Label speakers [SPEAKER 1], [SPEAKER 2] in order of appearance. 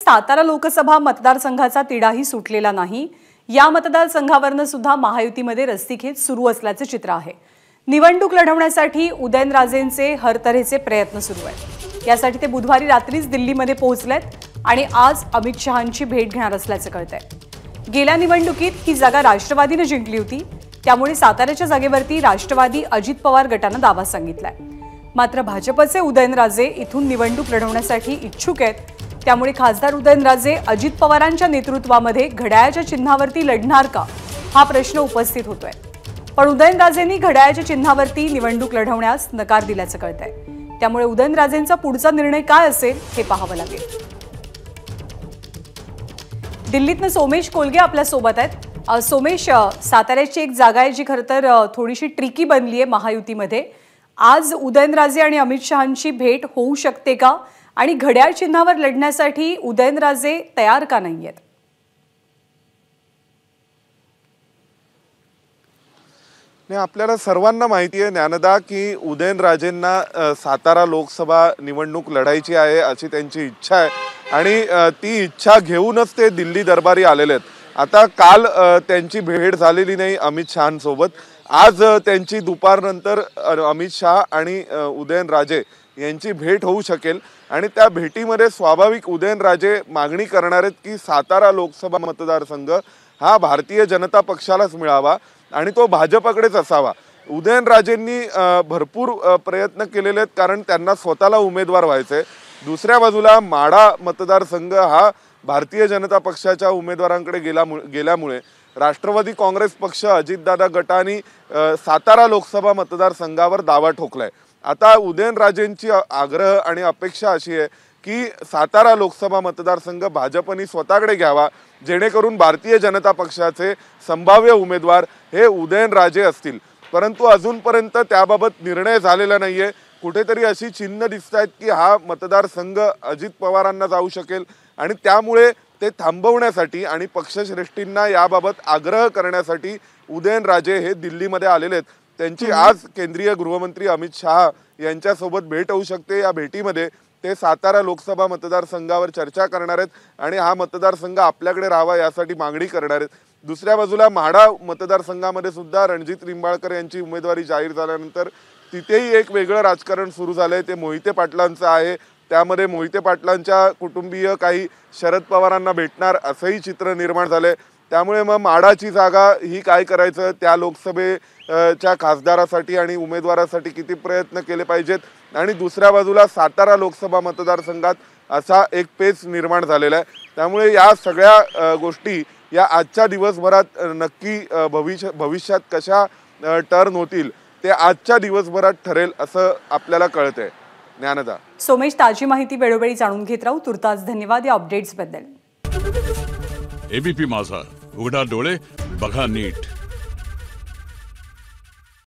[SPEAKER 1] सातारा लोकसभा मतदारसंघाचा तिढाही सुटलेला नाही। या मतदारसंघावरनं सुद्धा महायुतीमध्ये रस्सीखेच सुरू असल्याचे चित्र आहे। निवडणूक लढवण्यासाठी उदयनराजेंचे हरतऱ्हेचे प्रयत्न सुरू आहेत। यासाठी ते बुधवारी रात्रीच दिल्लीमध्ये पोहोचलेत आणि आज अमित शहांची भेट घेणार असल्याचे कळतंय। गेल्या निवडणुकीत ही जागा राष्ट्रवादीने जिंकली होती, त्यामुळे साताऱ्याच्या जागेवरती राष्ट्रवादी अजित पवार गटाने दावा सांगितलाय। मात्र भाजपचे उदयनराजे इथून निवडणूक लढवण्यासाठी इच्छुक आहेत, त्यामुळे खासदार उदयनराजे अजित पवारांच्या नेतृत्वामध्ये घड्याळाच्या चिन्हावरती लढणार का हा प्रश्न उपस्थित होतोय। पण उदयनराजेंनी घड्याळाच्या चिन्हावरती निवडणूक लढवण्यास नकार दिल्याचं कळतंय, त्यामुळे उदयनराजेंचा पुढचा निर्णय काय असेल हे पाहावं लागेल। दिल्लीतनं सोमेश कोलगे आपल्या सोबत आहेत। सोमेश, साताऱ्याची एक जागा आहे जी खरं तर थोडीशी ट्रिकी बनली आहे महायुतीमध्ये। आज उदयनराजे आणि अमित शहांची भेट होऊ शकते का आणि घड्याळ चिन्हावर लढण्यासाठी उदयनराजे तयार का नाहीयेत?
[SPEAKER 2] नाही, आपल्याला सर्वांना माहिती आहे ज्ञानदा की उदयनराजेंना सातारा लोकसभा निवडणूक लढायची आहे अशी त्यांची इच्छा आहे आणि ती इच्छा घेऊनच ते दिल्ली दरबारी आलेले आहेत। आता काल त्यांची भेट झालेली नाही अमित शहांसोबत। आज त्यांची दुपारनंतर अमित शहा आणि उदयनराजे यांची भेट होऊ शकेल आणि त्या भेटीमध्ये स्वाभाविक उदयनराजे मागणी करणार आहेत की सातारा लोकसभा मतदारसंघ हा भारतीय जनता पक्षालाच मिळावा आणि तो भाजपकडेच असावा। उदयनराजेंनी भरपूर प्रयत्न केलेले आहेत, कारण त्यांना स्वतःला उमेदवार व्हायचे। दुसऱ्या बाजूला माढा मतदारसंघ हा भारतीय जनता पक्षाच्या उमेदवारांकडे गेल्यामुळे राष्ट्रवादी काँग्रेस पक्ष अजितदादा गटाने सातारा लोकसभा मतदारसंघावर दावा ठोकलाय। आता उदयनराजेंची आग्रह आणि अपेक्षा अशी आहे की सातारा लोकसभा मतदारसंघ भाजपने स्वतःकडे घ्यावा, जेणेकरून भारतीय जनता पक्षाचे संभाव्य उमेदवार हे उदयनराजे असतील। परंतु अजूनपर्यंत त्याबाबत निर्णय झालेला नाहीये। कुठेतरी अशी चिन्ह दिसतात की हा मतदारसंघ अजित पवारांना जाऊ शकेल आणि त्यामुळे ते थांबवण्यासाठी आणि पक्षश्रेष्ठींना याबाबत आग्रह करण्यासाठी उदयनराजे हे दिल्लीमध्ये आलेले आहेत। त्यांची आज केंद्रीय गृहमंत्री अमित शहा यांच्यासोबत भेट होऊ शकते। या भेटीमध्ये ते सातारा लोकसभा मतदारसंघावर चर्चा करणार आहेत आणि हा मतदारसंघ आपल्याकडे राहावा यासाठी मागणी करणार आहेत। दुसऱ्या बाजूला माढा मतदारसंघामध्ये सुद्धा रणजित निंबाळकर यांची उमेदवारी जाहीर झाल्यानंतर तिथेही एक वेगळं राजकारण सुरू झालंय, ते मोहिते पाटलांचं आहे। त्यामध्ये मोहिते पाटलांच्या कुटुंबीय काही शरद पवारांना भेटणार असंही चित्र निर्माण झालंय। त्यामुळे मग माढाची जागा ही काय करायचं, त्या लोकसभेच्या खासदारासाठी आणि उमेदवारासाठी किती प्रयत्न केले पाहिजेत आणि दुसऱ्या बाजूला सातारा लोकसभा मतदारसंघात असा एक पेच निर्माण झालेला आहे। त्यामुळे या सगळ्या गोष्टी या आजच्या दिवसभरात नक्की भविष्यात कशा टर्न होतील ते आजच्या दिवसभरात ठरेल असं आपल्याला कळतंय। ज्ञानदा,
[SPEAKER 1] सोमेश, ताजी माहिती वेळोवेळी जाणून घेत राहू। तुर्तास धन्यवाद या अपडेट्स बद्दल।
[SPEAKER 3] एबीपी माझा, उघडा डोळे बघा नीट।